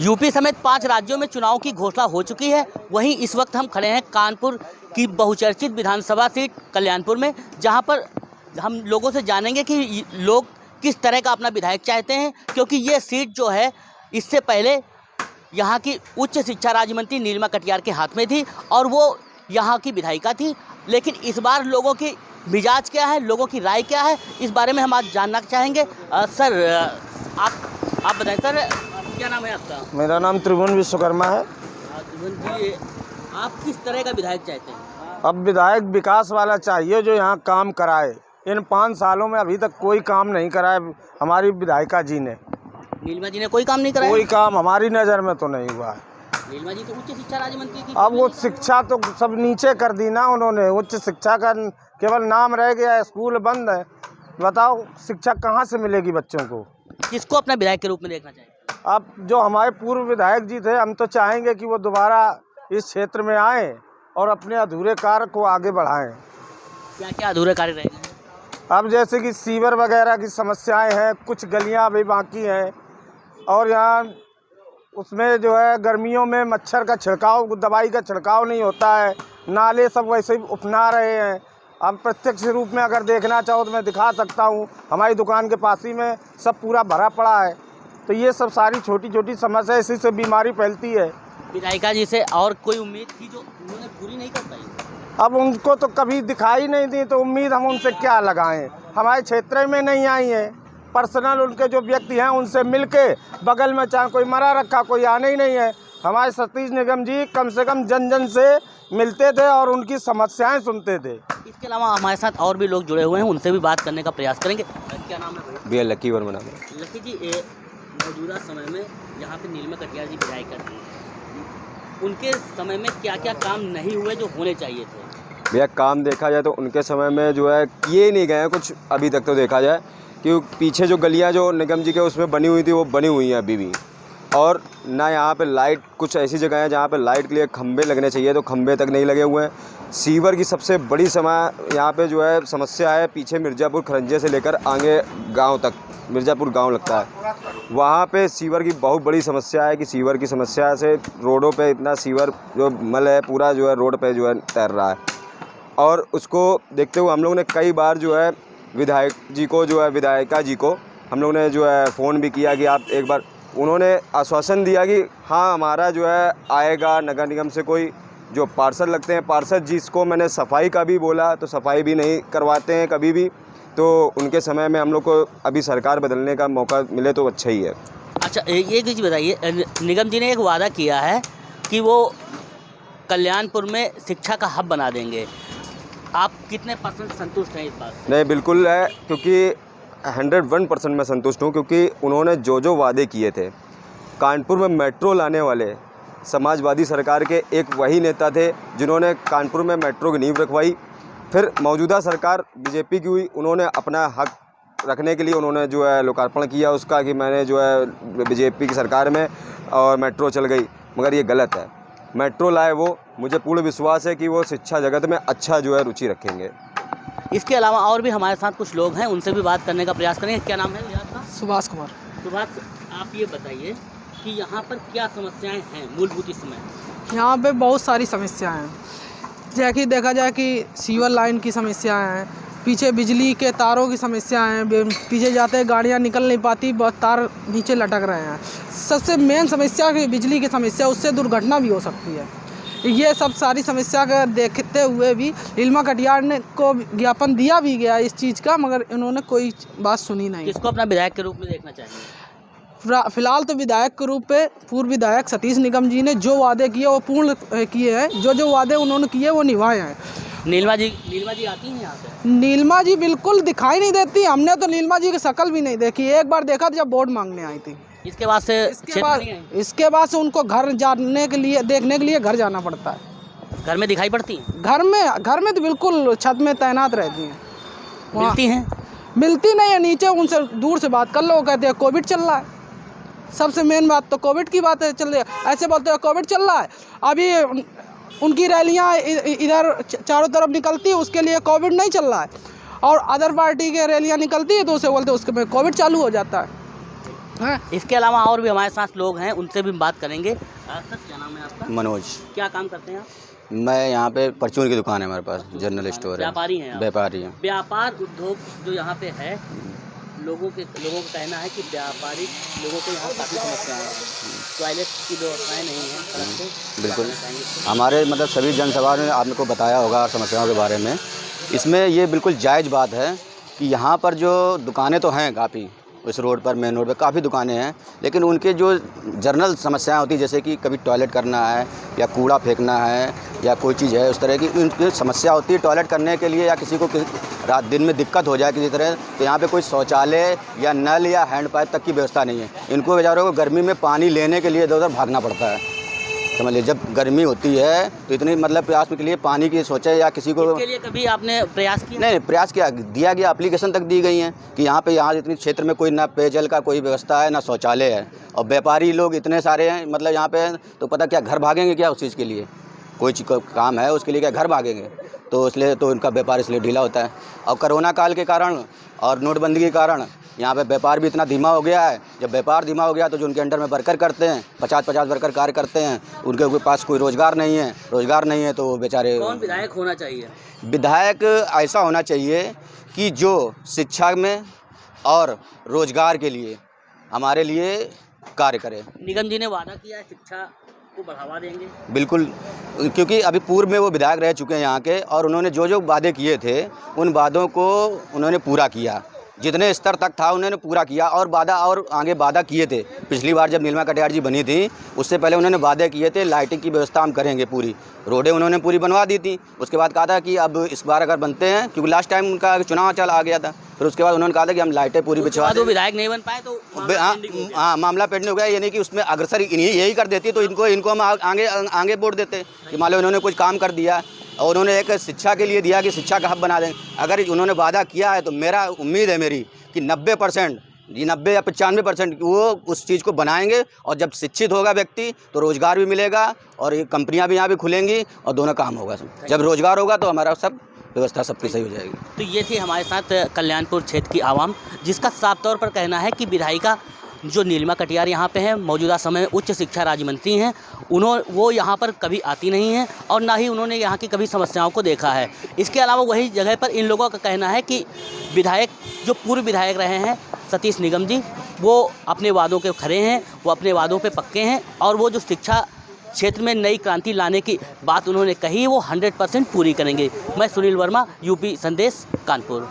UP समेत 5 राज्यों में चुनाव की घोषणा हो चुकी है। वहीं इस वक्त हम खड़े हैं कानपुर की बहुचर्चित विधानसभा सीट कल्याणपुर में, जहां पर हम लोगों से जानेंगे कि लोग किस तरह का अपना विधायक चाहते हैं, क्योंकि ये सीट जो है इससे पहले यहाँ की उच्च शिक्षा राज्य मंत्री नीलिमा कटियार के हाथ में थी और वो यहाँ की विधायिका थी। लेकिन इस बार लोगों की मिजाज क्या है, लोगों की राय क्या है, इस बारे में हम आज जानना चाहेंगे। सर आप बताएं सर, क्या नाम है आपका? मेरा नाम त्रिभुवन विश्वकर्मा है। त्रिभुवन जी, आप किस तरह का विधायक चाहते हैं? अब विधायक विकास वाला चाहिए जो यहाँ काम कराए। इन 5 सालों में अभी तक कोई काम नहीं कराया हमारी विधायिका जी ने। नीलिमा जी ने कोई काम नहीं कराया? कोई काम हमारी नज़र में तो नहीं हुआ है। नीलिमा जी तो उच्च शिक्षा राज्य मंत्री थी। अब वो शिक्षा तो सब नीचे कर दी ना उन्होंने। उच्च शिक्षा का केवल नाम रह गया है, स्कूल बंद है। बताओ शिक्षा कहाँ से मिलेगी बच्चों को? किसको अपना विधायक के रूप में देखना चाहिए? अब जो हमारे पूर्व विधायक जी थे, हम तो चाहेंगे कि वो दोबारा इस क्षेत्र में आए और अपने अधूरे कार्य को आगे बढ़ाएं। क्या क्या अधूरे कार्य रह गए? अब जैसे कि सीवर वगैरह की समस्याएं हैं, कुछ गलियां अभी बाकी हैं और यहाँ उसमें जो है गर्मियों में मच्छर का छिड़काव, दवाई का छिड़काव नहीं होता है। नाले सब वैसे ही उपना रहे हैं। अब प्रत्यक्ष रूप में अगर देखना चाहो तो मैं दिखा सकता हूँ, हमारी दुकान के पास ही में सब पूरा भरा पड़ा है। तो ये सब सारी छोटी छोटी समस्या, इसी से बीमारी फैलती है। विधायिका जी से और कोई उम्मीद थी जो उन्होंने पूरी नहीं कर पाई? अब उनको तो कभी दिखाई नहीं दी, तो उम्मीद हम उनसे क्या लगाएं? हमारे क्षेत्र में नहीं आई हैं। पर्सनल उनके जो व्यक्ति हैं उनसे मिलके बगल में चाहे कोई मरा रखा, कोई आने ही नहीं है। हमारे सतीश निगम जी कम से कम जन जन से मिलते थे और उनकी समस्याएं सुनते थे। इसके अलावा हमारे साथ और भी लोग जुड़े हुए हैं, उनसे भी बात करने का प्रयास करेंगे। क्या नाम है भाई? भैया लकी वर्मा नाम है। लकी जी, मौजूदा समय में यहाँ पे नीलिमा कटियार जी विधायक करती हैं, उनके समय में क्या क्या काम नहीं हुए जो होने चाहिए थे? भैया काम देखा जाए तो उनके समय में जो है किए नहीं गए हैं कुछ अभी तक। तो देखा जाए कि पीछे जो गलियां जो निगम जी के उसमें बनी हुई थी वो बनी हुई हैं अभी भी। और ना यहाँ पे लाइट, कुछ ऐसी जगह है जहाँ पे लाइट के लिए खंभे लगने चाहिए तो खंभे तक नहीं लगे हुए हैं। सीवर की सबसे बड़ी यहाँ पे जो है समस्या है, पीछे मिर्ज़ापुर खरंजे से लेकर आगे गांव तक, मिर्ज़ापुर गांव लगता है, वहाँ पे सीवर की बहुत बड़ी समस्या है कि सीवर की समस्या से रोडों पे इतना सीवर जो मल है पूरा जो है रोड पे जो है तैर रहा है। और उसको देखते हुए हम लोग ने कई बार जो है विधायक जी को, जो है विधायिका जी को हम लोग ने जो है फ़ोन भी किया कि आप एक बार, उन्होंने आश्वासन दिया कि हाँ हमारा जो है आएगा नगर निगम से कोई जो पार्षद लगते हैं, पार्षद जिसको मैंने सफाई का भी बोला तो सफाई भी नहीं करवाते हैं कभी भी। तो उनके समय में हम लोग को अभी सरकार बदलने का मौका मिले तो अच्छा ही है। अच्छा, एक चीज़ बताइए, निगम जी ने एक वादा किया है कि वो कल्याणपुर में शिक्षा का हब बना देंगे, आप कितने % संतुष्ट हैं इस बात से? नहीं, बिल्कुल है, क्योंकि 101% मैं संतुष्ट हूँ, क्योंकि उन्होंने जो वादे किए थे। कानपुर में मेट्रो लाने वाले समाजवादी सरकार के एक वही नेता थे जिन्होंने कानपुर में मेट्रो की नींव रखवाई। फिर मौजूदा सरकार बीजेपी की हुई, उन्होंने अपना हक रखने के लिए उन्होंने जो है लोकार्पण किया उसका कि मैंने जो है बीजेपी की सरकार में और मेट्रो चल गई, मगर ये गलत है। मेट्रो लाए वो, मुझे पूर्ण विश्वास है कि वो शिक्षा जगत में अच्छा जो है रुचि रखेंगे। इसके अलावा और भी हमारे साथ कुछ लोग हैं, उनसे भी बात करने का प्रयास करेंगे। क्या नाम है आपका? सुभाष कुमार। सुभाष, आप ये बताइए कि यहाँ पर क्या समस्याएं हैं मूलभूत इस समय? यहाँ पे बहुत सारी समस्याएं हैं। जैसे कि देखा जाए कि सीवर लाइन की समस्याएं हैं, पीछे बिजली के तारों की समस्याएं हैं, पीछे जाते गाड़ियाँ निकल नहीं पाती, बहुत तार नीचे लटक रहे हैं। सबसे मेन समस्या कि बिजली की समस्या, उससे दुर्घटना भी हो सकती है। ये सब सारी समस्या का देखते हुए भी नीलिमा कटियार ने को ज्ञापन दिया भी गया इस चीज़ का, मगर इन्होंने कोई बात सुनी नहीं। किसको अपना विधायक के रूप में देखना चाहिए? फिलहाल तो विधायक के रूप पे पूर्व विधायक सतीश निगम जी ने जो वादे किए वो पूर्ण किए हैं, जो वादे उन्होंने किए वो निभाए हैं। नीलिमा जी आती हैं यहाँ पे? नीलिमा जी बिल्कुल दिखाई नहीं देती। हमने तो नीलिमा जी की शक्ल भी नहीं देखी। एक बार देखा था जब वोट मांगने आई थी। इसके बाद से उनको घर जाने के लिए, देखने के लिए घर जाना पड़ता है। घर में दिखाई पड़ती हैं? घर में तो बिल्कुल छत में तैनात रहती हैं। मिलती हैं? मिलती नहीं है, नीचे उनसे दूर से बात कर लो, वो कहते हैं कोविड चल रहा है। सबसे मेन बात तो कोविड की बात है, चल रही है, ऐसे बोलते हैं कोविड चल रहा है। अभी उनकी रैलियां इधर चारों तरफ निकलती है, उसके लिए कोविड नहीं चल रहा है, और अदर पार्टी के रैलियां निकलती है तो उसे बोलते हैं उसके में कोविड चालू हो जाता है। हाँ। इसके अलावा और भी हमारे साथ लोग हैं, उनसे भी बात करेंगे। सर क्या नाम है आपका? मनोज। क्या काम करते हैं आप? मैं यहाँ पे परचून की दुकान है हमारे पास, जनरल स्टोर है। व्यापारी हैं आप? व्यापारी हैं। व्यापार उद्योग जो यहाँ पे है, लोगों का कहना है कि व्यापारिक लोगों को यहाँ काफ़ी समस्याएं हैं, टॉयलेट की व्यवस्थाएं नहीं हैं सड़क पे। बिल्कुल हमारे मतलब सभी जनसभा ने आपको बताया होगा समस्याओं के बारे में। इसमें ये बिल्कुल जायज़ बात है कि यहाँ पर जो दुकानें तो हैं काफ़ी, इस रोड पर, मेन रोड पर काफ़ी दुकानें हैं, लेकिन उनके जो जनरल समस्याएं होती हैं, जैसे कि कभी टॉयलेट करना है या कूड़ा फेंकना है या कोई चीज़ है, उस तरह की उनकी समस्या होती है टॉयलेट करने के लिए, या किसी को रात दिन में दिक्कत हो जाए किसी तरह, तो यहाँ पे कोई शौचालय या नल या हैंड पाइप तक की व्यवस्था नहीं है। इनको बेचारों को गर्मी में पानी लेने के लिए इधर उधर भागना पड़ता है। समझ लीजिए, जब गर्मी होती है तो इतनी मतलब प्यास के लिए पानी की सोचे, या किसी को इसके लिए कभी आपने प्रयास किया? नहीं, प्रयास किया, दिया गया, एप्लीकेशन तक दी गई हैं कि यहाँ इतनी क्षेत्र में कोई ना पेयजल का कोई व्यवस्था है ना शौचालय है, और व्यापारी लोग इतने सारे हैं मतलब यहाँ पे, तो पता क्या घर भागेंगे क्या उस चीज़ के लिए? कोई चीज़ काम है उसके लिए क्या घर भागेंगे? तो इसलिए तो उनका व्यापार इसलिए ढीला होता है। और कोरोना काल के कारण और नोटबंदी के कारण यहाँ पे व्यापार भी इतना धीमा हो गया है। जब व्यापार धीमा हो गया तो जो उनके अंडर में वर्कर करते हैं, 50-50 वर्कर कार्य करते हैं, उनके पास कोई रोज़गार नहीं है, तो वो बेचारे। कौन विधायक होना चाहिए? विधायक ऐसा होना चाहिए कि जो शिक्षा में और रोज़गार के लिए हमारे लिए कार्य करे। निगम जी ने वादा किया है शिक्षा को बढ़ावा देंगे। बिल्कुल, क्योंकि अभी पूर्व में वो विधायक रह चुके हैं यहाँ के, और उन्होंने जो जो वादे किए थे उन वादों को उन्होंने पूरा किया, जितने स्तर तक था उन्होंने पूरा किया, और आगे वादा किए थे। पिछली बार जब नीलिमा कटियार जी बनी थी उससे पहले उन्होंने वादे किए थे लाइटिंग की व्यवस्था हम करेंगे, पूरी रोडें उन्होंने पूरी बनवा दी थी। उसके बाद कहा था कि अब इस बार अगर बनते हैं, क्योंकि लास्ट टाइम उनका चुनाव चल आ गया था, फिर उसके बाद उन्होंने कहा था कि हम लाइटें पूरी बिछवा दो, विधायक नहीं बन पाए तो हाँ मामला पेंडिंग हो गया। यानी कि उसमें अग्रसर यही कर देती तो इनको हम आगे वोट देते कि मान लो इन्होंने कुछ काम कर दिया, और उन्होंने एक शिक्षा के लिए दिया कि शिक्षा का हब बना दें। अगर उन्होंने वादा किया है तो मेरा उम्मीद है मेरी कि 90% या 95% वो उस चीज़ को बनाएंगे, और जब शिक्षित होगा व्यक्ति तो रोज़गार भी मिलेगा और ये कंपनियां भी यहाँ भी खुलेंगी और दोनों काम होगा। जब रोज़गार होगा तो हमारा सब व्यवस्था सबकी सही हो जाएगी। तो ये थी हमारे साथ कल्याणपुर क्षेत्र की आवाम, जिसका साफ तौर पर कहना है कि विधायिका जो नीलिमा कटियार यहाँ पे हैं, मौजूदा समय में उच्च शिक्षा राज्य मंत्री हैं, वो यहाँ पर कभी आती नहीं हैं और ना ही उन्होंने यहाँ की कभी समस्याओं को देखा है। इसके अलावा वही जगह पर इन लोगों का कहना है कि विधायक जो पूर्व विधायक रहे हैं सतीश निगम जी, वो अपने वादों के खरे हैं, वो अपने वादों पे पक्के हैं, और वो जो शिक्षा क्षेत्र में नई क्रांति लाने की बात उन्होंने कही वो 100% पूरी करेंगे। मैं सुनील वर्मा, यूपी संदेश, कानपुर।